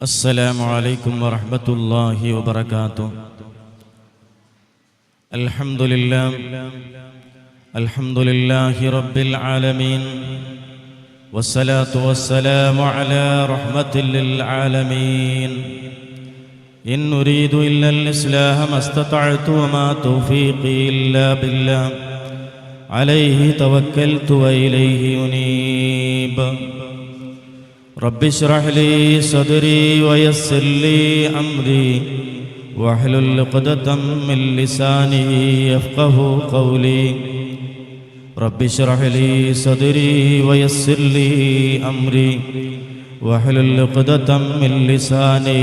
السلام عليكم ورحمة الله وبركاته. الحمد لله رب العالمين، والصلاة والسلام على رحمة للعالمين. إن نريد إلا الإصلاح ما استطعت وما توفيقي إلا بالله، عليه توكلت وإليه أنيب. رب اشرح لي صدري ويسر لي أمري واحلل عقدة من لساني يفقه قولي. رب اشرح لي صدري ويسر لي أمري واحلل عقدة من لساني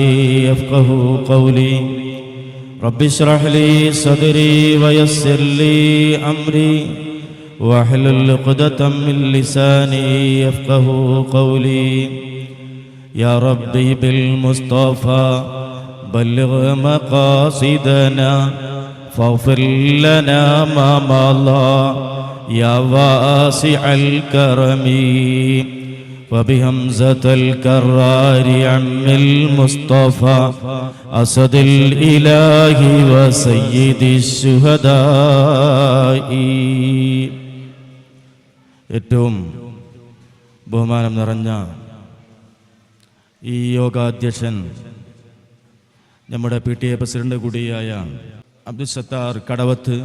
يفقه قولي. رب اشرح لي صدري ويسر لي أمري واحلل عقدة من لساني يفقه قولي. يا ربي بالمصطفى بلغ مقاصدنا فاغفر لنا ما مضى يا واسع الكرم. وبهمزة الكرار عم المصطفى أسد الإله وسيد الشهداء. ഏറ്റവും ബഹുമാനം നിറഞ്ഞ ഈ യോഗാധ്യക്ഷൻ നമ്മുടെ PTA പ്രസിഡന്റ് കൂടിയായ അബ്ദുൽ സത്താർ കടവത്ത്,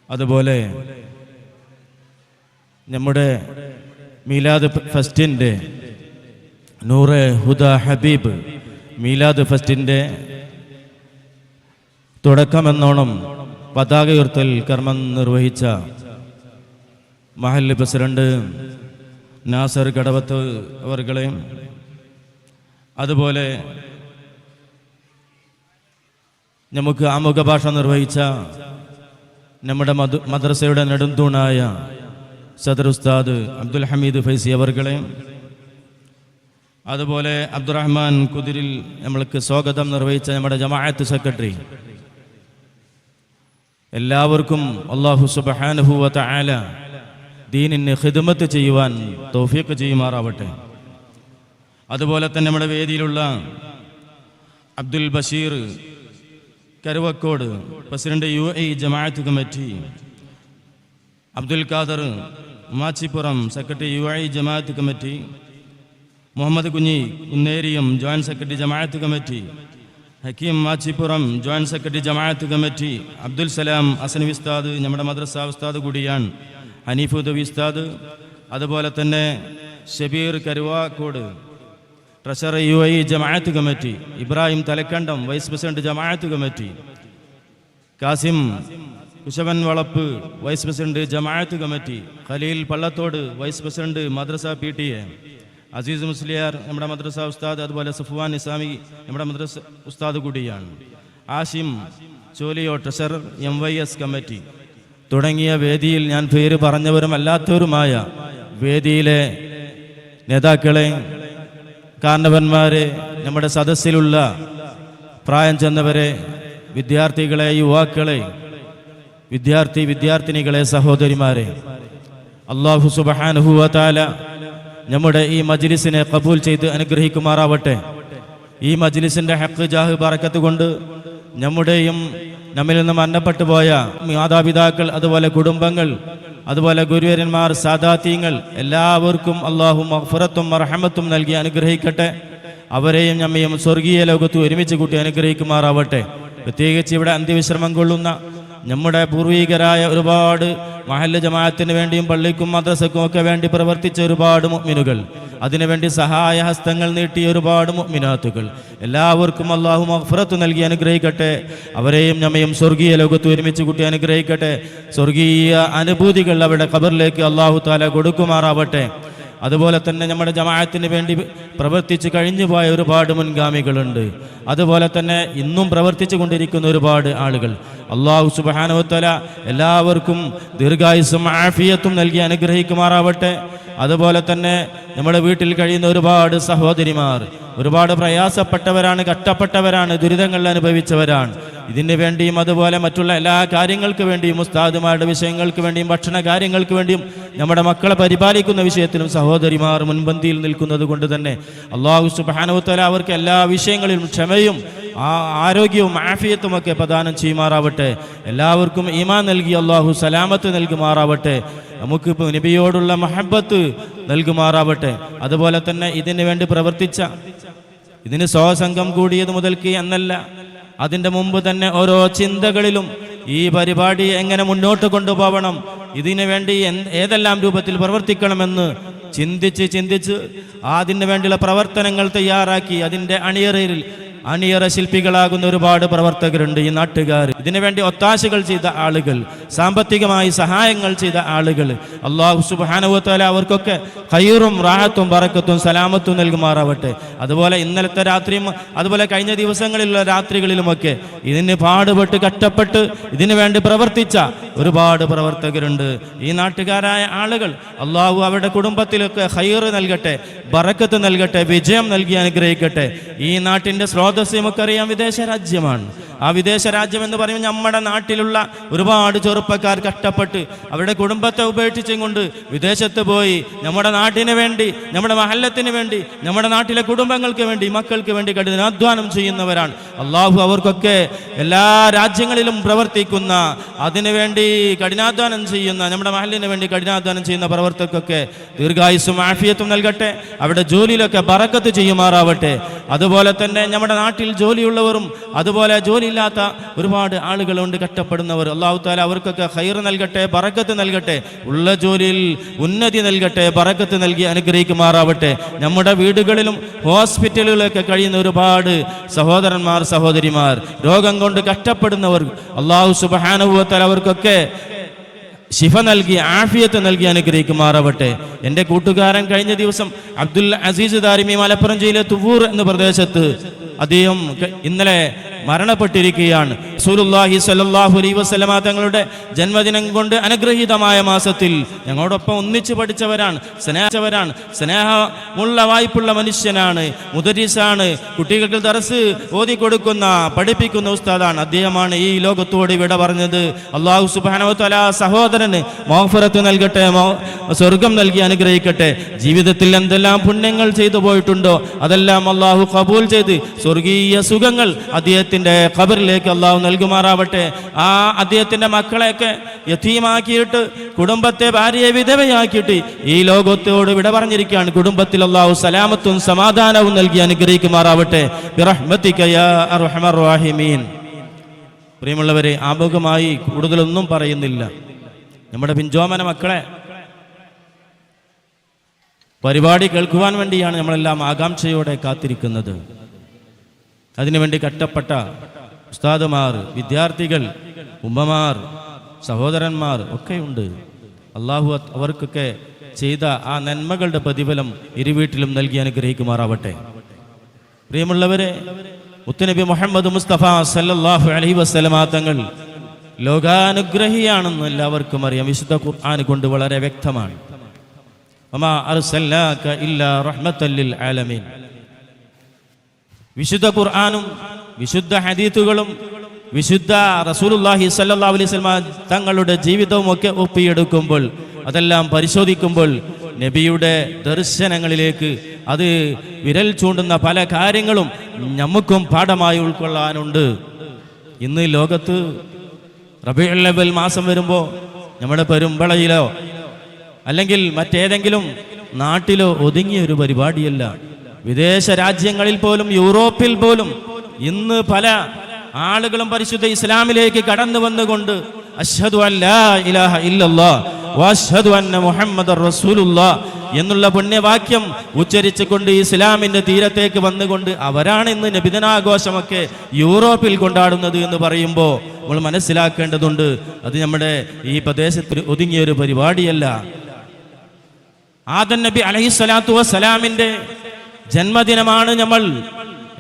അതുപോലെ നമ്മുടെ മീലാദ് ഫെസ്റ്റിൻ്റെ നൂറെ ഹുദ ഹബീബ് മീലാദ് ഫെസ്റ്റിൻ്റെ തുടക്കമെന്നോണം പതാക ഉയർത്തൽ കർമ്മം നിർവഹിച്ച മഹല്ല് പ്രസിഡന്റ് നാസർ കടവത്ത് അവർകളെയും, അതുപോലെ നമുക്ക് ആമുഖ ഭാഷ നിർവഹിച്ച നമ്മുടെ മദ്രസയുടെ നെടുന്തൂണായ സദർ ഉസ്താദ് അബ്ദുൽ ഹമീദ് ഫൈസി അവർകളെയും, അതുപോലെ അബ്ദുറഹ്മാൻ കുതിരിൽ നമ്മൾക്ക് സ്വാഗതം നിർവഹിച്ച നമ്മുടെ ജമാഅത്ത് സെക്രട്ടറി, എല്ലാവർക്കും അല്ലാഹു സുബ്ഹാനഹു വ തആല ദീനിന് ഖിദ്മത്ത് ചെയ്യുവാൻ തൗഫീഖ് ചെയ്യുമാറാവട്ടെ. അതുപോലെ തന്നെ നമ്മുടെ വേദിയിലുള്ള അബ്ദുൽ ബഷീർ കരുവക്കോട് പ്രസിഡന്റ് UAE ജമാഅത്ത് committee, Abdul Khader Machippuram secretary UAE ജമാഅത്ത് committee, Muhammad Kunhi Kunneriyam joint secretary ജമാഅത്ത് committee, Hakeem Machippuram joint secretary ജമാഅത്ത് കമ്മിറ്റി, അബ്ദുൽ സലാം അസനവി ഉസ്താദ് നമ്മുടെ മദ്രസ ഉസ്താദ് കൂടിയാണ്, ഹനീഫ് ഉദവി ഉസ്താദ്, അതുപോലെ തന്നെ ഷബീർ കരുവാക്കോട് ട്രഷറർ UAE ജമാഅത്ത് കമ്മിറ്റി, ഇബ്രാഹിം തലക്കണ്ടം വൈസ് പ്രസിഡന്റ് ജമാഅത്ത് കമ്മിറ്റി, കാസിം കുശവൻ വളപ്പ് വൈസ് പ്രസിഡന്റ് ജമാഅത്ത് കമ്മിറ്റി, ഖലീൽ പള്ളത്തോട് വൈസ് പ്രസിഡന്റ് മദ്രസ PTA, അസീസ് മുസ്ലിയാർ നമ്മുടെ മദ്രസ ഉസ്താദ്, അതുപോലെ സഫ്വാൻ ഇസ്ലാമി നമ്മുടെ മദ്രസ ഉസ്താദ് കൂടിയാണ്, ആഷിം ചോലിയോ ട്രഷറർ MYS കമ്മിറ്റി തുടങ്ങിയ വേദിയിൽ ഞാൻ പേര് പറഞ്ഞവരും അല്ലാത്തവരുമായ വേദിയിലെ നേതാക്കളെ, കാരണവന്മാരെ, നമ്മുടെ സദസ്സിലുള്ള പ്രായം ചെന്നവരെ, വിദ്യാർത്ഥികളെ, യുവാക്കളെ, വിദ്യാർത്ഥിനികളെ, സഹോദരിമാരെ, അല്ലാഹു സുബ്ഹാനഹു വ തആല നമ്മുടെ ഈ മജ്ലിസിനെ ഖബൂൽ ചെയ്ത് അനുഗ്രഹിക്കുമാറാവട്ടെ. ഈ മജ്ലിസിന്റെ ഹഖ് ജാഹ് ബറക്കത്ത് കൊണ്ട് നമ്മുടെയും നമ്മിൽ നിന്ന് മരണപ്പെട്ടു പോയ മാതാപിതാക്കൾ, അതുപോലെ കുടുംബങ്ങൾ, അതുപോലെ ഗുരുവരന്മാർ, സാദാത്യങ്ങൾ എല്ലാവർക്കും അല്ലാഹു മഗ്ഫിറത്തും റഹ്മത്തും നൽകി അനുഗ്രഹിക്കട്ടെ. അവരെയും നമ്മയും സ്വർഗീയ ലോകത്ത് ഒരുമിച്ച് കൂട്ടി അനുഗ്രഹിക്കുമാറാവട്ടെ. പ്രത്യേകിച്ച് ഇവിടെ അന്ത്യവിശ്രമം കൊള്ളുന്ന നമ്മുടെ പൂർവീകരായ ഒരുപാട് മഹല്ല് ജമാഅത്തിന് വേണ്ടിയും പള്ളിക്കും മദ്രസക്കും ഒക്കെ വേണ്ടി പ്രവർത്തിച്ച ഒരുപാട് മുഅ്മിനുകൾ, അതിനുവേണ്ടി സഹായ ഹസ്തങ്ങൾ നീട്ടിയ ഒരുപാട് മുഅ്മിനാത്തുകൾ, എല്ലാവർക്കും അല്ലാഹു മഗ്ഫിറത്ത് നൽകി അനുഗ്രഹിക്കട്ടെ. അവരെയും നമ്മയും സ്വർഗീയ ലോകത്ത് ഒരുമിച്ച് കൂട്ടി അനുഗ്രഹിക്കട്ടെ. സ്വർഗീയ അനുഭൂതികൾ അവരുടെ ഖബറിലേക്ക് അല്ലാഹു തആല കൊടുക്കുമാറാവട്ടെ. അതുപോലെ തന്നെ നമ്മുടെ ജമാഅത്തിന് വേണ്ടി പ്രവർത്തിച്ച് കഴിഞ്ഞു പോയ ഒരുപാട് മുൻഗാമികളുണ്ട്. അതുപോലെ തന്നെ ഇന്നും പ്രവർത്തിച്ചു കൊണ്ടിരിക്കുന്ന ഒരുപാട് ആളുകൾ. അല്ലാഹു സുബ്ഹാനഹു വ തആല എല്ലാവർക്കും ദീർഘായുസ്സും ആഫിയത്തും നൽകി അനുഗ്രഹിക്കുമാറാവട്ടെ. അതുപോലെ തന്നെ നമ്മുടെ വീട്ടിൽ കഴിയുന്ന ഒരുപാട് സഹോദരിമാർ ഒരുപാട് പ്രയാസപ്പെട്ടവരാണ്, കഷ്ടപ്പെട്ടവരാണ്, ദുരിതങ്ങൾ അനുഭവിച്ചവരാണ്. ഇതിന് വേണ്ടിയും അതുപോലെ മറ്റുള്ള എല്ലാ കാര്യങ്ങൾക്ക് വേണ്ടിയും, ഉസ്താദുമാരുടെ വിഷയങ്ങൾക്ക് വേണ്ടിയും, ഭക്ഷണ കാര്യങ്ങൾക്ക് വേണ്ടിയും, നമ്മുടെ മക്കളെ പരിപാലിക്കുന്ന വിഷയത്തിലും സഹോദരിമാർ മുൻപന്തിയിൽ നിൽക്കുന്നത് കൊണ്ട് തന്നെ അല്ലാഹു സുബ്ഹാനഹു വ തആല അവർക്ക് എല്ലാ വിഷയങ്ങളിലും ക്ഷമയും ആരോഗ്യവും ആഫിയത്തും ഒക്കെ പ്രദാനം ചെയ്യുമാറാവട്ടെ. എല്ലാവർക്കും ഈമാൻ നൽകി അല്ലാഹു സലാമത്ത് നൽകുമാറാവട്ടെ. നമുക്ക് നബിയോടുള്ള മഹബത്ത് നൽകുമാറാവട്ടെ. അതുപോലെ തന്നെ ഇതിനു വേണ്ടി പ്രവർത്തിച്ച, ഇതിന് സ്വസംഘം കൂടിയത് മുതൽക്ക് എന്നല്ല, അതിൻ്റെ മുമ്പ് തന്നെ ഓരോ ചിന്തകളിലും ഈ പരിപാടി എങ്ങനെ മുന്നോട്ട് കൊണ്ടുപോകണം, ഇതിനു വേണ്ടി ഏതെല്ലാം രൂപത്തിൽ പ്രവർത്തിക്കണമെന്ന് ചിന്തിച്ച് അതിനു വേണ്ടിയുള്ള പ്രവർത്തനങ്ങൾ തയ്യാറാക്കി അതിൻ്റെ അണിയറ ശില്പികളാകുന്ന ഒരുപാട് പ്രവർത്തകരുണ്ട് ഈ നാട്ടുകാർ. ഇതിനുവേണ്ടി ഒത്താശകൾ ചെയ്ത ആളുകൾ, സാമ്പത്തികമായി സഹായങ്ങൾ ചെയ്ത ആളുകൾ, അല്ലാഹു സുബ്ഹാനഹു വ തആല അവർക്കൊക്കെ ഖൈറും റാഹത്തും ബറക്കത്തും സലാമത്തും നൽകുമാറാവട്ടെ. അതുപോലെ ഇന്നലത്തെ രാത്രിയും അതുപോലെ കഴിഞ്ഞ ദിവസങ്ങളിലുള്ള രാത്രികളിലുമൊക്കെ ഇതിന് പാടുപെട്ട് കഷ്ടപ്പെട്ട് ഇതിനു വേണ്ടി പ്രവർത്തിച്ച ഒരുപാട് പ്രവർത്തകരുണ്ട്. ഈ നാട്ടുകാരായ ആളുകൾ അല്ലാഹു അവരുടെ കുടുംബത്തിലൊക്കെ ഖൈർ നൽകട്ടെ, ബറക്കത്ത് നൽകട്ടെ, വിജയം നൽകി അനുഗ്രഹിക്കട്ടെ. ഈ നാട്ടിൻ്റെ സ്രോതസ് നമുക്കറിയാം വിദേശ രാജ്യമാണ്. ആ വിദേശ രാജ്യം എന്ന് പറയുമ്പോൾ നമ്മുടെ നാട്ടിലുള്ള ഒരുപാട് ചെറുപ്പക്കാർ കഷ്ടപ്പെട്ട് അവരുടെ കുടുംബത്തെ ഉപേക്ഷിച്ചും കൊണ്ട് വിദേശത്ത് പോയി നമ്മുടെ നാട്ടിന് വേണ്ടി, നമ്മുടെ മഹല്ലത്തിന് വേണ്ടി, നമ്മുടെ നാട്ടിലെ കുടുംബങ്ങൾക്ക് വേണ്ടി, മക്കൾക്ക് വേണ്ടി കഠിനാധ്വാനം ചെയ്യുന്നവരാണ്. അള്ളാഹു അവർക്കൊക്കെ എല്ലാ രാജ്യങ്ങളിലും പ്രവർത്തിക്കുന്ന, അതിനുവേണ്ടി കഠിനാധ്വാനം ചെയ്യുന്ന, നമ്മുടെ മഹല്ലിന് വേണ്ടി കഠിനാധ്വാനം ചെയ്യുന്ന പ്രവർത്തകർക്കൊക്കെ ദീർഘായുസ്സും ആഫിയത്തും നൽകട്ടെ. അവിടെ ജോലിയിലൊക്കെ ബറക്കത്ത് ചെയ്യുമാറാവട്ടെ. അതുപോലെ തന്നെ നമ്മുടെ നാട്ടിൽ ജോലിയുള്ളവരും അതുപോലെ ജോലിയില്ലാത്ത ഒരുപാട് ആളുകളുണ്ട്, കഷ്ടപ്പെടുന്നവർ. അല്ലാഹു തആല അവർക്കൊക്കെ ഖൈർ നൽകട്ടെ, ബറക്കത്ത് നൽകട്ടെ, ഉള്ള ജോലിയിൽ ഉന്നതി നൽകട്ടെ, ബറക്കത്ത് നൽകി അനുഗ്രഹിക്കുമാറാവട്ടെ. നമ്മുടെ വീടുകളിലും ഹോസ്പിറ്റലുകളിലൊക്കെ കഴിയുന്ന ഒരുപാട് സഹോദരന്മാർ, സഹോദരിമാർ, രോഗം കൊണ്ട് കഷ്ടപ്പെടുന്നവർ, അല്ലാഹു സുബ്ഹാനഹു വ തആല അവർക്കൊക്കെ ശിഫ നൽകി ആഫിയത്ത് നൽകി അനുഗ്രഹിക്കുമാറാവട്ടെ. എൻ്റെ കൂട്ടുകാരൻ കഴിഞ്ഞ ദിവസം അബ്ദുൽ അസീസ് ദാരിമി മലപ്പുറം ജില്ലയിലെ തുവൂർ എന്ന പ്രദേശത്ത് അദ്ദേഹം ഇന്നലെ മരണപ്പെട്ടിരിക്കുകയാണ്. റസൂലുള്ളാഹി സ്വല്ലല്ലാഹു അലൈഹി വസല്ലമ തങ്ങളുടെ ജന്മദിനം കൊണ്ട് അനുഗ്രഹീതമായ മാസത്തിൽ ഞങ്ങളോടൊപ്പം ഒന്നിച്ച് പഠിച്ചവരാണ്, സ്നേഹമുള്ള വായ്പുള്ള മനുഷ്യനാണ്, മുദരിസാണ്, കുട്ടികൾക്ക് ദർസ് ഓതി കൊടുക്കുന്ന, പഠിപ്പിക്കുന്ന ഉസ്താദാണ്. അദ്ദേഹമാണ് ഈ ലോകത്തോട് വിട പറഞ്ഞത്. അല്ലാഹു സുബ്ഹാനഹു വ തആല സഹോദരന് മഗ്ഫിറത്ത് നൽകട്ടെ, സ്വർഗം നൽകി അനുഗ്രഹിക്കട്ടെ. ജീവിതത്തിൽ എന്തെല്ലാം പുണ്യങ്ങൾ ചെയ്തു പോയിട്ടുണ്ടോ അതെല്ലാം അല്ലാഹു ഖബൂൽ ചെയ്ത് സ്വർഗീയ സുഖങ്ങൾ അദ്ദേഹത്തിൻ്റെ ഖബറിലേക്ക് അല്ലാഹു നൽകുമാറാവട്ടെ. ആ അദ്ദേഹത്തിൻ്റെ മക്കളെയൊക്കെ യതീമാക്കിയിട്ട്, കുടുംബത്തെ ഭാര്യയെ വിധവയാക്കിയിട്ട് ഈ ലോകത്തോട് വിട പറഞ്ഞിരിക്കുകയാണ്. കുടുംബത്തിൽ അല്ലാഹു സലാമത്തും സമാധാനവും നൽകി അനുഗ്രഹിക്കുമാറാവട്ടെ. ബിറഹ്മതിക യാ അർഹമർ റഹീമീൻ. പ്രിയമുള്ളവരെ, ആമുഖമായി കൂടുതലൊന്നും പറയുന്നില്ല. നമ്മുടെ പിഞ്ചോമന മക്കളെ പരിപാടി കേൾക്കുവാൻ വേണ്ടിയാണ് നമ്മളെല്ലാം ആകാംക്ഷയോടെ കാത്തിരിക്കുന്നത്. അതിനുവേണ്ടി കഷ്ടപ്പെട്ട ഉസ്താദുമാർ, വിദ്യാർത്ഥികൾ, ഉമ്മമാർ, സഹോദരന്മാർ ഒക്കെയുണ്ട്. അള്ളാഹു അവർക്കൊക്കെ ചെയ്ത ആ നന്മകളുടെ പ്രതിഫലം ഇരുവീട്ടിലും നൽകി അനുഗ്രഹിക്കുമാറാവട്ടെ. പ്രിയമുള്ളവരെ, മുത്തുനബി മുഹമ്മദ് മുസ്തഫ സല്ലല്ലാഹു അലൈഹി വസല്ലമ തങ്ങൾ ലോകാനുഗ്രഹിയാണെന്ന് എല്ലാവർക്കും അറിയാം. വിശുദ്ധ ഖുർആൻ കൊണ്ട് വളരെ വ്യക്തമാണ്. വമാ അർസൽനാക ഇല്ലാ റഹ്മത്തൽ ലിൽ ആലമീൻ. വിശുദ്ധ ഖുർആനും വിശുദ്ധ ഹദീത്തുകളും വിശുദ്ധ റസൂലുള്ളാഹി സ്വല്ലല്ലാഹു അലൈഹി വസല്ലം തങ്ങളുടെ ജീവിതവും ഒക്കെ ഒപ്പിയെടുക്കുമ്പോൾ, അതെല്ലാം പരിശോധിക്കുമ്പോൾ നബിയുടെ ദർശനങ്ങളിലേക്ക് അത് വിരൽ ചൂണ്ടുന്ന പല കാര്യങ്ങളും നമുക്കും പാഠമായി ഉൾക്കൊള്ളാനുണ്ട്. ഇന്ന് ലോകത്ത് റബീഉൽ അവ്വൽ മാസം വരുമ്പോൾ നമ്മുടെ പെരുമ്പളയിലോ അല്ലെങ്കിൽ മറ്റേതെങ്കിലും നാട്ടിലോ ഒതുങ്ങിയ ഒരു പരിപാടിയല്ല. വിദേശ രാജ്യങ്ങളിൽ പോലും, യൂറോപ്പിൽ പോലും ഇന്ന് പല ആളുകളും പരിശുദ്ധ ഇസ്ലാമിലേക്ക് കടന്നു വന്നുകൊണ്ട് അശ്ഹദു അല്ലാ ഇലാഹ ഇല്ലല്ലാഹ് വഅശ്ഹദു അന്ന മുഹമ്മദർ റസൂലുള്ളാഹ് എന്നുള്ള പുണ്യവാക്യം ഉച്ചരിച്ചുകൊണ്ട് ഇസ്ലാമിന്റെ തീരത്തേക്ക് വന്നുകൊണ്ട് അവരാണ് ഇന്ന് നബിദിനാഘോഷമൊക്കെ യൂറോപ്പിൽ കൊണ്ടാടുന്നത് എന്ന് പറയുമ്പോൾ നമ്മൾ മനസ്സിലാക്കേണ്ടതുണ്ട്, അത് നമ്മുടെ ഈ പ്രദേശത്തിൽ ഒതുങ്ങിയൊരു പരിപാടിയല്ല. ആദം നബി അലൈഹിസ്സലാത്തു വസ്സലാമിന്റെ ജന്മദിനമാണ് നമ്മൾ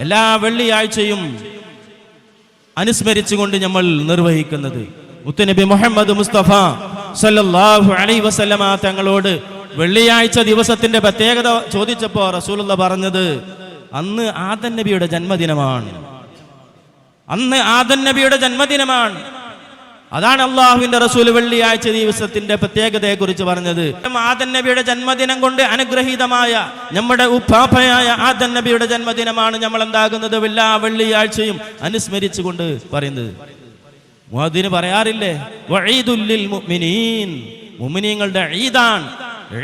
എല്ലാ വെള്ളിയാഴ്ചയും അനുസ്മരിച്ചുകൊണ്ട് നമ്മൾ നിർവഹിക്കുന്നത്. മുത്തുനബി മുഹമ്മദ് മുസ്തഫ സല്ലല്ലാഹു അലൈഹി വസല്ലമ തങ്ങളോട് വെള്ളിയാഴ്ച ദിവസത്തിന്റെ പ്രത്യേകത ചോദിച്ചപ്പോൾ റസൂലുള്ളാഹി പറഞ്ഞത് അന്ന് ആദം നബിയുടെ ജന്മദിനമാണ്. അന്ന് ആദം നബിയുടെ ജന്മദിനമാണ്. അതാണ് അള്ളാഹുവിന്റെ റസൂൽ വെള്ളിയാഴ്ച ദിവസത്തിന്റെ പ്രത്യേകതയെ കുറിച്ച് പറഞ്ഞത്. ആദം നബിയുടെ ജന്മദിനം കൊണ്ട് അനുഗ്രഹീതമായ നമ്മുടെ ഉപ്പാപ്പയായ ആദം നബിയുടെ ജന്മദിനമാണ് നമ്മൾ എന്താകുന്നത് എല്ലാ വെള്ളിയാഴ്ചയും അനുസ്മരിച്ചുകൊണ്ട് പറയുന്നത്. മുഅദ്ദിന് പറയാറില്ലേ, വഈദുൽ ലിൽ മുഅ്മിനീൻ, മുഅ്മിനീങ്ങളുടെ ഈദാണ്.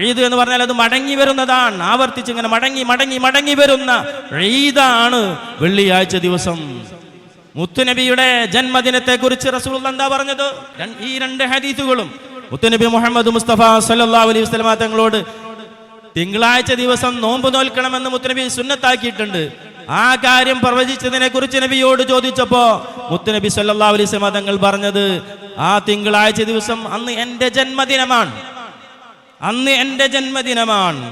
ഈദ് എന്ന് പറഞ്ഞാൽ അത് മടങ്ങി വരുന്നതാണ്, ആവർത്തിച്ച് ഇങ്ങനെ മടങ്ങി മടങ്ങി മടങ്ങി വരുന്ന ഈദാണ് വെള്ളിയാഴ്ച ദിവസം. മുത്തുനബിയുടെ ജന്മദിനത്തെ കുറിച്ച് റസൂലുള്ളാഹി എന്താ പറഞ്ഞത്? ഈ രണ്ട് ഹദീസുകളും മുത്തുനബി മുഹമ്മദ് മുസ്തഫ സല്ലല്ലാഹു അലൈഹി വസല്ലം തങ്ങളോട് തിങ്കളാഴ്ച ദിവസം നോമ്പ് നോൽക്കണമെന്ന് മുത്തുനബി സുന്നത്താക്കിയിട്ടുണ്ട്. ആ കാര്യം പ്രവചിച്ചതിനെ കുറിച്ച് നബിയോട് ചോദിച്ചപ്പോ മുത്തുനബി സല്ലല്ലാഹു അലൈഹി വസല്ലം തങ്ങൾ പറഞ്ഞത് ആ തിങ്കളാഴ്ച ദിവസം അന്ന് എൻ്റെ ജന്മദിനമാണ്, അന്ന് എൻ്റെ ജന്മദിനമാണ്.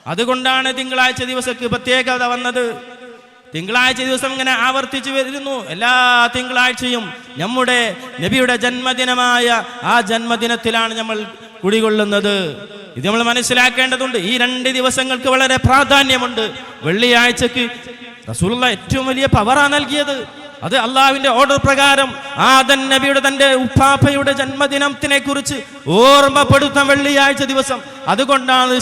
അതുകൊണ്ടാണ് തിങ്കളാഴ്ച ദിവസക്ക് പ്രത്യേകത വന്നത്. തിങ്കളാഴ്ച ദിവസം ഇങ്ങനെ ആവർത്തിച്ചു വരുന്നു. എല്ലാ തിങ്കളാഴ്ചയും നമ്മുടെ നബിയുടെ ജന്മദിനമായ ആ ജന്മദിനത്തിലാണ് നമ്മൾ കുടികൊള്ളുന്നത്. ഇത് നമ്മൾ മനസ്സിലാക്കേണ്ടതുണ്ട്. ഈ രണ്ട് ദിവസങ്ങൾക്ക് വളരെ പ്രാധാന്യമുണ്ട്. വെള്ളിയാഴ്ചക്ക് റസൂലുള്ളാഹി ഏറ്റവും വലിയ പവറാണ് നൽകിയത്. അത് അള്ളാഹുവിന്റെ ഓർഡർ പ്രകാരം ആദം നബിയുടെ തന്റെ ഉപ്പാപ്പയുടെ ജന്മദിനത്തിനെ കുറിച്ച് ഓർമ്മപ്പെടുത്താൻ വെള്ളിയാഴ്ച ദിവസം. അതുകൊണ്ടാണ്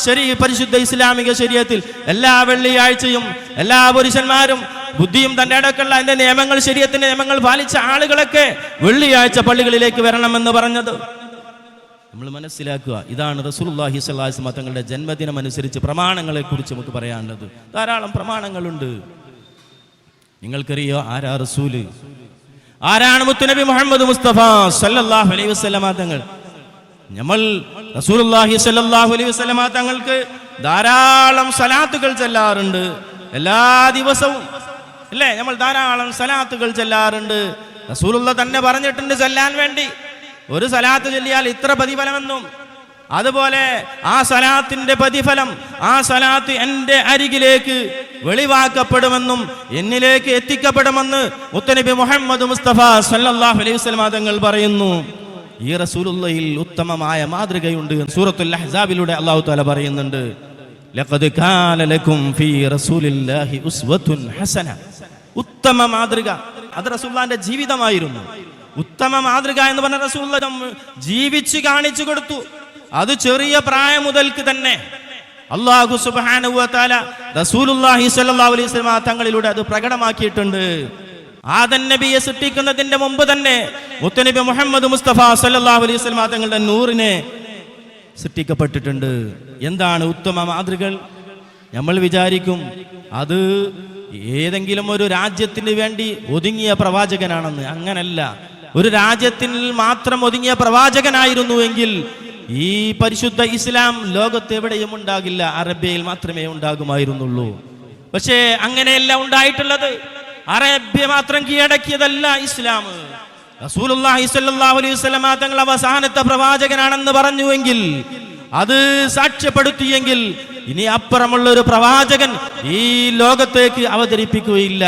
പരിശുദ്ധ ഇസ്ലാമിക ശരീഅത്തിൽ എല്ലാ വെള്ളിയാഴ്ചയും എല്ലാ പുരുഷന്മാരും ബുദ്ധിയും തന്റെ അടക്കമുള്ള അതിന്റെ നിയമങ്ങൾ, ശരീഅത്തിന്റെ നിയമങ്ങൾ പാലിച്ച ആളുകളൊക്കെ വെള്ളിയാഴ്ച പള്ളികളിലേക്ക് വരണമെന്ന് പറഞ്ഞത്. നമ്മൾ മനസ്സിലാക്കുക, ഇതാണ് റസൂലുള്ളാഹി സ്വല്ലല്ലാഹു അലൈഹി വസല്ലം തങ്ങളുടെ ജന്മദിനം അനുസരിച്ച് പ്രമാണങ്ങളെ കുറിച്ച് നമുക്ക് പറയാനുള്ളത്. ധാരാളം പ്രമാണങ്ങളുണ്ട്. നിങ്ങൾക്കറിയോ ആരാ റസൂല്? ആരാണ് മുത്തുനബി മുഹമ്മദ് മുസ്തഫ സല്ലല്ലാഹു അലൈഹി വസല്ലമ തങ്ങൾ? നമ്മൾ റസൂലുള്ളാഹി സ്വല്ലല്ലാഹു അലൈഹി വസല്ലമ തങ്ങൾക്ക് ധാരാളം സലാത്തുകൾ ചൊല്ലാറുണ്ട്. എല്ലാ ദിവസവും അല്ലേ നമ്മൾ ധാരാളം സലാത്തുകൾ ചൊല്ലാറുണ്ട്. റസൂലുള്ളാഹി തന്നെ പറഞ്ഞിട്ടുണ്ട് ചൊല്ലാൻ വേണ്ടി. ഒരു സലാത്ത് ചൊല്ലിയാൽ ഇത്ര പ്രതിഫലമെന്നും, അതുപോലെ ആ സലാത്തിന്റെ പ്രതിഫലം, ആ സലാത്ത് എൻ്റെ അരികിലേക്ക് വെളിവാക്കപ്പെടുമെന്നും എന്നിലേക്ക് എത്തിക്കപ്പെടുമെന്ന് മുത്തുനബി മുഹമ്മദ് മുസ്തഫ സല്ലല്ലാഹു അലൈഹി വസല്ലം തങ്ങൾ പറയുന്നു. ഈ റസൂലുള്ളാഹിയിൽ ഉത്തമമായ മാതൃകയുണ്ട്. സൂറത്തുൽ അഹ്സാബിലൂടെ അല്ലാഹു തആല പറയുന്നുണ്ട്, ലഖദ് കാന ലക്കും ഫീ റസൂലില്ലാഹി ഉസ്വത്തുൻ ഹസന. ഉത്തമ മാതൃക അത് റസൂലുള്ളാഹിന്റെ ജീവിതമായിരുന്നു. ഉത്തമ മാതൃക എന്ന് പറഞ്ഞ റസൂലുള്ളാഹി ജീവിച്ച് കാണിച്ചു കൊടുത്തു. അത് ചെറിയ പ്രായം മുതൽക്ക് തന്നെ അല്ലാഹു സുബ്ഹാനഹു വ തആല റസൂലുള്ളാഹി സ്വല്ലല്ലാഹു അലൈഹി വസല്ലം തങ്ങളിലൂടെ അത് പ്രകടമാക്കിയിട്ടുണ്ട്. ആദം നബിയെ സൃഷ്ടിക്കുന്നതിന്റെ മുമ്പ് തന്നെ മുത്തുനബി മുഹമ്മദ് മുസ്തഫ സല്ലല്ലാഹു അലൈഹി വസല്ലം തങ്ങളുടെ നൂറിനെ സൃഷ്ടിക്കപ്പെട്ടിട്ടുണ്ട്. എന്താണ് ഉത്തമ മാതൃകൾ? നമ്മൾ വിചാരിക്കും അത് ഏതെങ്കിലും ഒരു രാജ്യത്തിന് വേണ്ടി ഒതുങ്ങിയ പ്രവാചകനാണെന്ന്. അങ്ങനല്ല. ഒരു രാജ്യത്തിൽ മാത്രം ഒതുങ്ങിയ പ്രവാചകനായിരുന്നുവെങ്കിൽ ഈ പരിശുദ്ധ ഇസ്ലാം ലോകത്ത് എവിടെയും ഉണ്ടാകില്ല, അറേബ്യയിൽ മാത്രമേ ഉണ്ടാകുമായിരുന്നുള്ളൂ. പക്ഷേ അങ്ങനെയല്ല ഉണ്ടായിട്ടുള്ളത്. അറേബ്യ മാത്രം കീഴടക്കിയതല്ല ഇസ്ലാം. റസൂലുള്ളാഹി സ്വല്ലല്ലാഹു അലൈഹി വസല്ലം തങ്ങൾ അവസാനത്തെ പ്രവാചകനാണെന്ന് പറഞ്ഞുവെങ്കിൽ, അത് സാക്ഷ്യപ്പെടുത്തിയെങ്കിൽ ഇനി അപ്പുറമുള്ള ഒരു പ്രവാചകൻ ഈ ലോകത്തേക്ക് അവതരിപ്പിക്കുകയില്ല.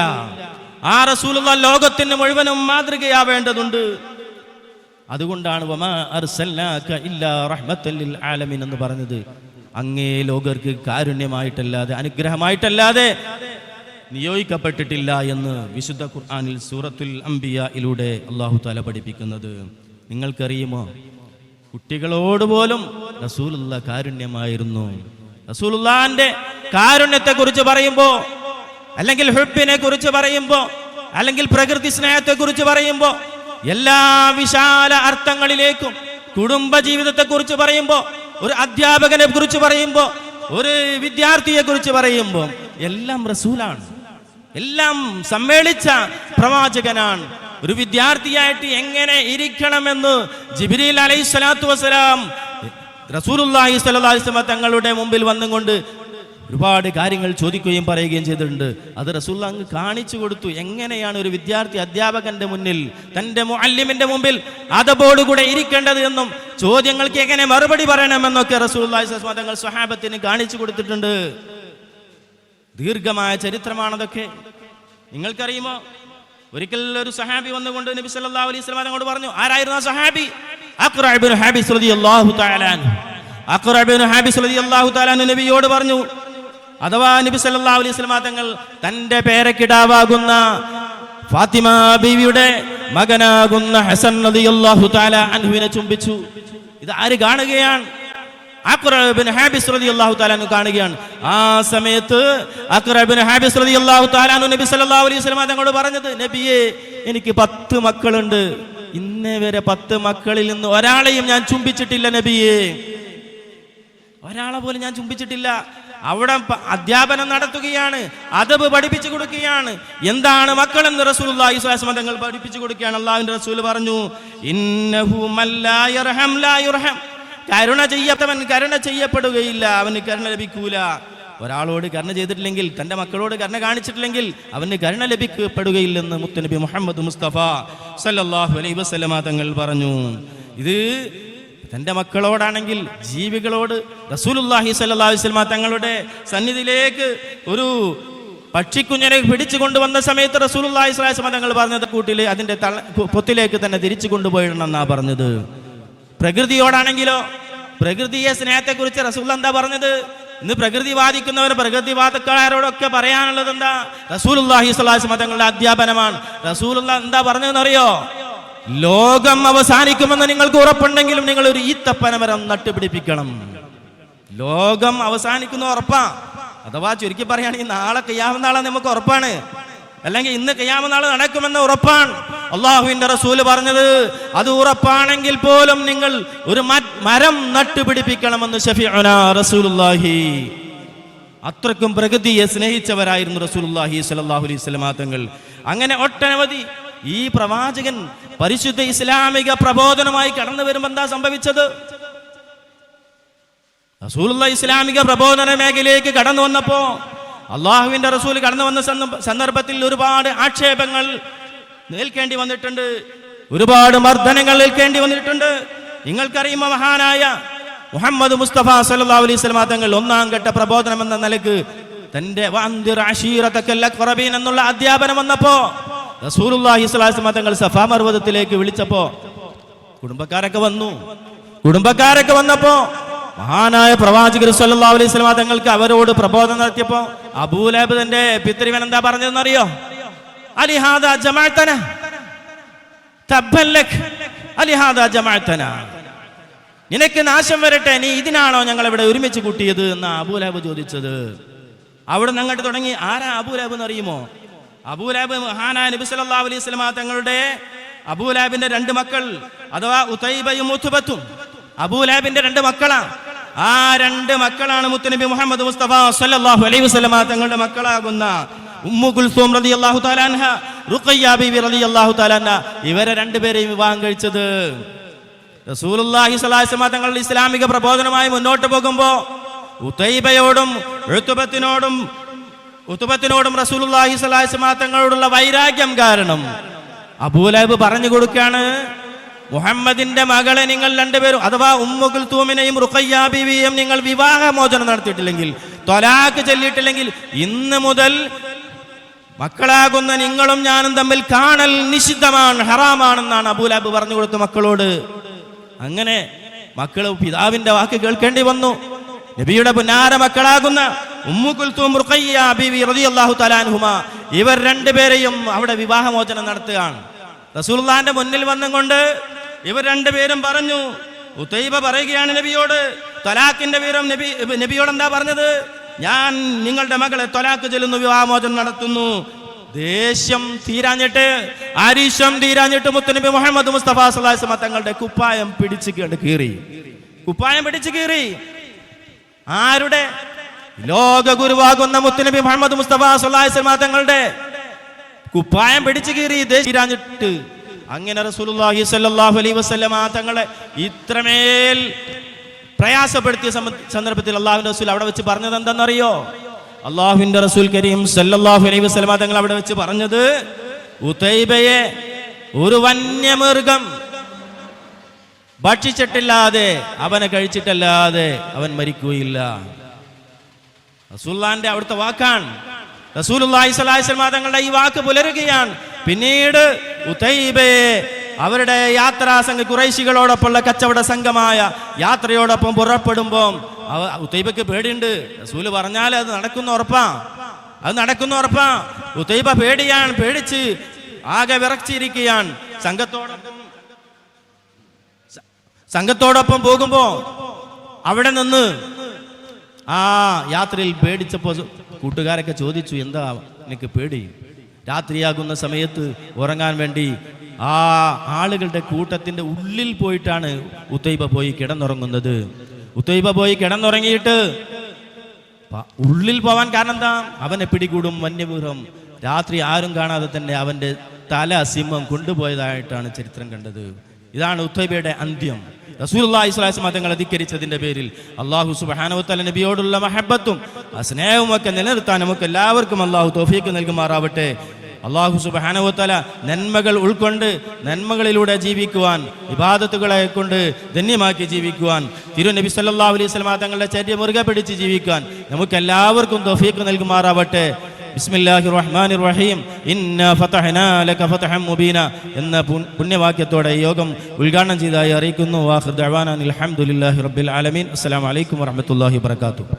ആ റസൂലുള്ളാഹി ലോകത്തിന് മുഴുവനും മാതൃകയാവേണ്ടതുണ്ട്. അതുകൊണ്ടാണ് വമാ അർസൽനാക ഇല്ലാ റഹ്മത്തൽ ലിൽ ആലമീൻ എന്ന് പറഞ്ഞത്. അങ്ങേ ലോകർക്ക് കാരുണ്യമായിട്ടല്ലാതെ അനുഗ്രഹമായിട്ടല്ലാതെ നിയോഗിക്കപ്പെട്ടിട്ടില്ല എന്ന് വിശുദ്ധ ഖുർആനിൽ സൂറത്തുൽ അംബിയായിലൂടെ അല്ലാഹു തആല പഠിപ്പിക്കുന്നത്. നിങ്ങൾക്കറിയുമോ, കുട്ടികളോട് പോലും റസൂലുള്ളാഹി കാരുണ്യമായിരുന്നു. റസൂലുള്ളാഹിന്റെ കാരുണ്യത്തെ കുറിച്ച് പറയുമ്പോൾ, അല്ലെങ്കിൽ ഹുബ്ബിനെ കുറിച്ച് പറയുമ്പോൾ, അല്ലെങ്കിൽ പ്രകൃതി സ്നേഹത്തെ കുറിച്ച് പറയുമ്പോൾ, എല്ലാ വിശാല അർത്ഥങ്ങളിലേക്കും, കുടുംബ ജീവിതത്തെ കുറിച്ച് പറയുമ്പോൾ, ഒരു അധ്യാപകനെ കുറിച്ച് പറയുമ്പോൾ, ഒരു വിദ്യാർത്ഥിയെ കുറിച്ച് പറയുമ്പോൾ എല്ലാം റസൂലാണ്. എല്ലാം സമ്മേളിച്ച പ്രവാചകനാണ്. ഒരു വിദ്യാർത്ഥിയായിട്ട് എങ്ങനെ ഇരിക്കണമെന്ന് ജിബ്രീൽ അലൈഹിസ്സലാത്തു വസ്സലാം റസൂലുള്ളാഹി സ്വല്ലല്ലാഹു അലൈഹി വസല്ലം തങ്ങളുടെ മുമ്പിൽ വന്നുകൊണ്ട് ഒരുപാട് കാര്യങ്ങൾ ചോദിക്കുകയും പറയുകയും ചെയ്തിട്ടുണ്ട്. അത് റസൂലുള്ളാഹി അങ്ങ് കാണിച്ചു കൊടുത്തു. എങ്ങനെയാണ് ഒരു വിദ്യാർത്ഥി അധ്യാപകന്റെ മുന്നിൽ, തന്റെ മുഅല്ലിമിന്റെ മുമ്പിൽ അതബോടുകൂടെ ഇരിക്കേണ്ടത് എന്നും, ചോദ്യങ്ങൾക്ക് എങ്ങനെ മറുപടി പറയണമെന്നൊക്കെ റസൂലുള്ളാഹി സ്വല്ലല്ലാഹു അലൈഹി വസല്ലം തങ്ങൾ സ്വഹാബത്തിന് കാണിച്ചു കൊടുത്തിട്ടുണ്ട്. ദീർഘമായ ചരിത്രമാണതൊക്കെ. നിങ്ങൾക്കറിയുമോ, ഒരിക്കൽ ഒരു സഹാബി വന്നുകൊണ്ട് നബി സല്ലല്ലാഹു അലൈഹി വസല്ലം തങ്ങളോട് പറഞ്ഞു. ആരായിരുന്നു ആ സഹാബി? അഖ്റഅ ഇബ്നു ഹാബിസ് റളിയല്ലാഹു തആല അൻഹു. അഖ്റഅ ഇബ്നു ഹാബിസ് റളിയല്ലാഹു തആല അൻഹു നബിയോട് പറഞ്ഞു, അഥവാ നബി സല്ലല്ലാഹു അലൈഹി വസല്ലം തങ്ങൾ തന്റെ പേരക്കിടാവാകുന്ന ഫാത്തിമ ബീവിയുടെ മകനാകുന്ന ഹസൻ റളിയല്ലാഹു തആല അൻഹുവിനെ ചുംബിച്ചു. ഇത് ആര് കാണുകയാണ്? അഖ്റഅ ഇബ്നു ഹാബിസ് റളിയല്ലാഹു തആല അൻഹു കാണുകയാണ്. ആ സമയത്ത് അഖ്റഅ ഇബ്നു ഹാബിസ് റളിയല്ലാഹു തആല അൻഹു നബി സല്ലല്ലാഹു അലൈഹി വസല്ലം തങ്ങളോട് പറഞ്ഞത്, നബിയേ, എനിക്ക് 10 മക്കളുണ്ട്. ഇന്നേ വരെ 10 മക്കളിൽ നിന്ന് ഒരാളെയും ഞാൻ ചുംബിച്ചിട്ടില്ല നബിയേ, ഒരാളെ പോലും ഞാൻ ചുംബിച്ചിട്ടില്ല. അവിടെ അധ്യാപനം നടത്തുകയാണ്, അദബ് പഠിപ്പിച്ചു കൊടുക്കുകയാണ്. എന്താണ് മക്കളെന്ന് റസൂലുള്ളാഹി സ്വല്ലല്ലാഹു അലൈഹി വസല്ലം തങ്ങൾ പഠിപ്പിച്ചു കൊടുക്കുകയാണ്. അല്ലാഹുവിന്റെ റസൂൽ പറഞ്ഞു, ഇന്നഹു മല്ലാ യർഹം ലാ യുർഹം. കരുണ ചെയ്യാത്തവൻ കരുണ ചെയ്യപ്പെടുകയില്ല, അവന് കരുണ ലഭിക്കൂല. ഒരാളോട് കരുണ ചെയ്തിട്ടില്ലെങ്കിൽ, തന്റെ മക്കളോട് കരുണ കാണിച്ചിട്ടില്ലെങ്കിൽ അവന് കരുണ ലഭിക്കപ്പെടുകയില്ലെന്ന് മുത്തുനബി മുഹമ്മദ് മുസ്തഫ സല്ലല്ലാഹു അലൈഹി വസല്ലം തങ്ങൾ പറഞ്ഞു. ഇത് തന്റെ മക്കളോടാണെങ്കിൽ ജീവികളോട് റസൂലുള്ളാഹി സ്വല്ലല്ലാഹു അലൈഹി വസല്ലം തങ്ങളുടെ സന്നിധിയിലേക്ക് ഒരു പക്ഷിക്കുഞ്ഞിനെ പിടിച്ചു കൊണ്ടുവന്ന സമയത്ത് റസൂലുള്ളാഹി സ്വല്ലല്ലാഹു അലൈഹി വസല്ലം തങ്ങൾ പറഞ്ഞത് കൂട്ടിൽ അതിന്റെ പൊത്തിലേക്ക് തന്നെ തിരിച്ചു കൊണ്ടുപോയിടണമെന്നാ പറഞ്ഞത്. പ്രകൃതിയോടാണെങ്കിലോ, പ്രകൃതിയെ സ്നേഹത്തെക്കുറിച്ച് റസൂൽ എന്താ പറഞ്ഞത്? ഇന്ന് പ്രകൃതി വാദിക്കുന്നവർ, പ്രകൃതിവാദക്കാരോടൊക്കെ പറയാനുള്ളത് എന്താ? റസൂലുള്ളാഹി സ്വല്ലല്ലാഹു അലൈഹി വസല്ലം തങ്ങളുടെ അധ്യാപനമാണ്. റസൂലുള്ളാഹി എന്താ പറഞ്ഞതെന്നറിയോ? ലോകം അവസാനിക്കുമെന്ന് നിങ്ങൾക്ക് ഉറപ്പുണ്ടെങ്കിലും നിങ്ങൾ ഒരു ഈത്തപ്പനമരം നട്ടുപിടിപ്പിക്കണം. ലോകം അവസാനിക്കുന്ന ഉറപ്പാ. അഥവാ ചുരുക്കി പറയുകയാണെങ്കിൽ നാളെ ഖിയാമത്ത് നാളെ നമുക്ക് ഉറപ്പാണ്, അല്ലെങ്കിൽ ഇന്ന് ഖിയാമത്ത് നാൾ നടക്കുമെന്ന് ഉറപ്പാണ്. അള്ളാഹുവിന്റെ റസൂല് പറഞ്ഞത് അത് ഉറപ്പാണെങ്കിൽ പോലും നിങ്ങൾ ഒരു മരം നട്ടുപിടിപ്പിക്കണമെന്ന് ശഫീഉനാ റസൂലുള്ളാഹി. അത്രക്കും പ്രകൃതിയെ സ്നേഹിച്ചവരായിരുന്നു റസൂലുള്ളാഹി സ്വല്ലല്ലാഹു അലൈഹി വസല്ലം തങ്ങൾ. അങ്ങനെ ഒട്ടനവധി ഈ പ്രവാചകൻ പരിശുദ്ധ ഇസ്ലാമിക പ്രബോധനമായി കടന്നു വരുമ്പോൾ എന്താ സംഭവിച്ചത്? റസൂലുള്ളാഹി ഇസ്ലാമിക പ്രബോധന മേഖലയിലേക്ക് കടന്നു വന്നപ്പോ അള്ളാഹുവിന്റെ റസൂൽ കടന്നു വന്ന സന്ദർഭത്തിൽ ഒരുപാട് ആക്ഷേപങ്ങൾ ഏൽക്കേണ്ടി വന്നിട്ടുണ്ട്, ഒരുപാട് മർദ്ദനങ്ങൾ ഏൽക്കേണ്ടി വന്നിട്ടുണ്ട്. നിങ്ങൾക്കറിയുമോ, മഹാനായ മുഹമ്മദ് മുസ്തഫ സല്ലല്ലാഹു അലൈഹി വസല്ലം തങ്ങൾ 1-ാം ഘട്ട പ്രബോധനം എന്ന നിലക്ക് തന്റെ വഅൻദിർ അശീറതകൽ അഖ്റബീൻ എന്നുള്ള അധ്യാപനം വന്നപ്പോ റസൂലുള്ളാഹി സ്വല്ലല്ലാഹു അലൈഹി വസല്ലം തങ്ങൾ സഫാ പർവ്വതത്തിലേക്ക് വിളിച്ചപ്പോ കുടുംബക്കാരൊക്കെ വന്നപ്പോ മഹാനായ പ്രവാചകർ സല്ലല്ലാഹു അലൈഹി വസല്ലം തങ്ങൾക്ക് അവരോട് പ്രബോധനം നടത്തിയപ്പോ അബൂലഹബ് തന്റെ പിതൃവൻ എന്താ പറഞ്ഞതെന്നറിയോ? അലിഹാദാ ജമഅതന തബ്ബൻ ലക്, അലിഹാദാ ജമഅതന, നിനക്ക് നാശം വരട്ടെ, നീ ഇതിനാണോ ഞങ്ങൾ ഇവിടെ ഒരുമിച്ച് കൂട്ടിയത് എന്നാ അബൂലഹബ് ചോദിച്ചത്. അവിടെ നിന്ന് അങ്ങോട്ട് തുടങ്ങി. ആരാ അബൂലഹബ് എന്നറിയുമോ? അബൂലഹബ് മഹാനായ നബി സല്ലല്ലാഹു അലൈഹി വസല്ലം തങ്ങളുടെ അബൂലഹബിന്റെ 2 മക്കൾ, അഥവാ ഉതൈബയും ഉത്ബത്തും അബൂലഹബിന്റെ 2 മക്കളാ. ആ 2 മക്കളാണ് മുത്തുനബി മുഹമ്മദ് മുസ്തഫ സല്ലല്ലാഹു അലൈഹി വസല്ലം തങ്ങളുടെ മക്കളാകുന്ന ഉമ്മു കുൽസൂം റളിയല്ലാഹു തആല അൻഹ, റുഖയ്യ ബീവി റളിയല്ലാഹു തആല അൻഹ. ഇവരെ 2 പേരെയും വിവാഹം കഴിച്ചത് റസൂലുള്ളാഹി സ്വല്ലല്ലാഹു അലൈഹി വസല്ലം തങ്ങളുടെ ഇസ്ലാമിക പ്രബോധനമായി മുന്നോട്ട് പോകുമ്പോൾ ഉതൈബയോടും ഉത്ബത്തിനോടും റസൂലുള്ളാഹി സ്വല്ലല്ലാഹു അലൈഹി വസല്ലം തങ്ങളോടുള്ള വൈരാഗ്യം കാരണം അബൂലഹബ് പറഞ്ഞു കൊടുക്കാണ്, മുഹമ്മദിന്റെ മകളെ നിങ്ങൾ 2 പേരും, അഥവാ ഉമ്മു കുൽതൂമിനെയും റുഖയ്യ ബീവിയെയും നിങ്ങൾ വിവാഹമോചനം നടത്തിയിട്ടില്ലെങ്കിൽ, ത്വലാഖ് ചൊല്ലിയിട്ടില്ലെങ്കിൽ, ഇന്ന് മുതൽ മക്കളാകുന്ന നിങ്ങളും ഞാനും തമ്മിൽ കാണൽ നിഷിദ്ധമാണ്, ഹറാമാണെന്നാണ് അബൂലഹബ് പറഞ്ഞു കൊടുത്തു മക്കളോട്. അങ്ങനെ മക്കള് പിതാവിന്റെ വാക്ക് കേൾക്കേണ്ടി വന്നു. നബിയുടെ പുന്നാര മക്കളാകുന്ന ഉമ്മു കുൽതൂം റുഖയ്യ ബീവി റളിയല്ലാഹു തആല അൻഹുമാ, ഇവർ 2 പേരെയും അവിടെ വിവാഹമോചനം നടത്തുകയാണ്. റസൂലുള്ളാഹിന്റെ മുന്നിൽ വന്നുകൊണ്ട് ഇവർ 2 പേരും പറഞ്ഞു. ഉതൈബ പറയുകയാണ് നബിയോട് ത്വലാഖിന്റെ വിവരം. നബിയോട് എന്താ പറഞ്ഞത്? ഞാൻ നിങ്ങളുടെ മകളെ ത്വലാഖ് ചൊല്ലുന്നു, വിവാഹമോചനം നടത്തുന്നു. ദേഷ്യം തീരാഞ്ഞിട്ട്, ആരീഷം തീരാഞ്ഞിട്ട് മുത്തുനബി മുഹമ്മദ് മുസ്തഫ സല്ലല്ലാഹു അലൈഹി വസല്ലം തങ്ങളുടെ കുപ്പായം പിടിച്ചു കീറി. ആരുടെ? ലോക ഗുരുവാകുന്ന മുത്തുനബി മുഹമ്മദ് മുസ്തഫ സല്ലല്ലാഹു അലൈഹി വസല്ലം തങ്ങളുടെ കുപ്പായം പിടിച്ചു കീറി ദേഷ്യം. അങ്ങനെ റസൂലുള്ളാഹി സ്വല്ലല്ലാഹു അലൈഹി വസല്ലം തങ്ങളെ ഇത്രമേൽ പ്രയാസപ്പെടുത്തിയ സന്ദർഭത്തിൽ അള്ളാഹുവിന്റെ റസൂൽ അവിടെ വെച്ച് പറഞ്ഞത് എന്താണെന്നറിയോ? അള്ളാഹുവിന്റെ റസൂൽ കരീം സല്ലല്ലാഹു അലൈഹി വസല്ലം തങ്ങൾ അവിടെ വെച്ച് പറഞ്ഞത്, ഉതൈബയെ ഒരു വന്യമൃഗം ഭക്ഷിച്ചിട്ടില്ലാതെ, അവനെ കഴിച്ചിട്ടല്ലാതെ അവൻ മരിക്കുകയില്ല. റസൂലുള്ളാഹിന്റെ അവിടുത്തെ വാക്കാണ്. റസൂലുള്ളാഹി സ്വല്ലല്ലാഹു അലൈഹി വസല്ലം തങ്ങളുടെ ഈ വാക്ക് പുലരുകയാണ്. പിന്നീട് ഉതൈബയെ അവരുടെ യാത്രാസംഘ ഖുറൈശികളോടൊപ്പമുള്ള കച്ചവട സംഘമായ യാത്രയോടൊപ്പം പുറപ്പെടുമ്പോൾ ഉതൈബയ്ക്ക് പേടിയുണ്ട്. റസൂല് പറഞ്ഞാൽ അത് നടക്കുന്ന ഉറപ്പാ. ഉതൈബ പേടിച്ച് ആകെ വിറച്ചിരിക്കുകയാണ്. സംഘത്തോടൊപ്പം പോകുമ്പോ അവിടെ നിന്ന് ആ യാത്രയിൽ പേടിച്ചപ്പോ കൂട്ടുകാരൊക്കെ ചോദിച്ചു, എന്താ എനിക്ക് പേടി? രാത്രിയാകുന്ന സമയത്ത് ഉറങ്ങാൻ വേണ്ടി ആ ആളുകളുടെ കൂട്ടത്തിന്റെ ഉള്ളിൽ പോയിട്ടാണ് ഉതൈബ പോയി കിടന്നുറങ്ങുന്നത്. ഉതൈബ പോയി കിടന്നുറങ്ങിയിട്ട് ഉള്ളിൽ പോവാൻ കാരണം എന്താ? അവനെ പിടികൂടും വന്യമൃഗം. രാത്രി ആരും കാണാതെ തന്നെ അവന്റെ തല സിംഹം കൊണ്ടുപോയതായിട്ടാണ് ചരിത്രം കണ്ടത്. ഇതാണ് ഉതൈബയുടെ അന്ത്യം. റസൂലുള്ളാഹി സ്വല്ലല്ലാഹു അലൈഹി വസല്ലം തങ്ങളെ ധിക്കരിച്ചതിന്റെ പേരിൽ അല്ലാഹു സുബ്ഹാനഹു വ തആല നബിയോടുള്ള മഹബ്ബത്തും സ്നേഹവും ഒക്കെ നിലനിർത്താൻ നമുക്ക് എല്ലാവർക്കും അല്ലാഹു തൗഫീഖ് നൽകുമാറാവട്ടെ. അല്ലാഹു സുബ്ഹാനഹു വ തആല നന്മകൾ ഉൾക്കൊണ്ട് നന്മകളിലൂടെ ജീവിക്കുവാൻ, ഇബാദത്തുകളെ കൊണ്ട് ധന്യമാക്കി ജീവിക്കുവാൻ, തിരുനബി സല്ലല്ലാഹു അലൈഹി വസല്ലം തങ്ങളുടെ ചര്യ മുറുകെ പിടിച്ച് ജീവിക്കാൻ നമുക്ക് എല്ലാവർക്കും തൗഫീഖ് നൽകുമാറാവട്ടെ. ബിസ്മില്ലാഹിർ റഹ്മാനിർ റഹീം ഇന്നാ ഫതഹ്നാ ലക ഫതഹൻ മുബീന എന്ന പുണ്യവാക്യത്തോടെ യോഗം ഉദ്ഘാടനം ചെയ്തതായി അറിയിക്കുന്നു. വാഖിർ ദഅവാനാ അൽഹംദുലില്ലാഹി റബ്ബിൽ ആലമീൻ. അസ്സലാമു അലൈക്കും വറഹ്മത്തുള്ളാഹി വബറകാതുഹു.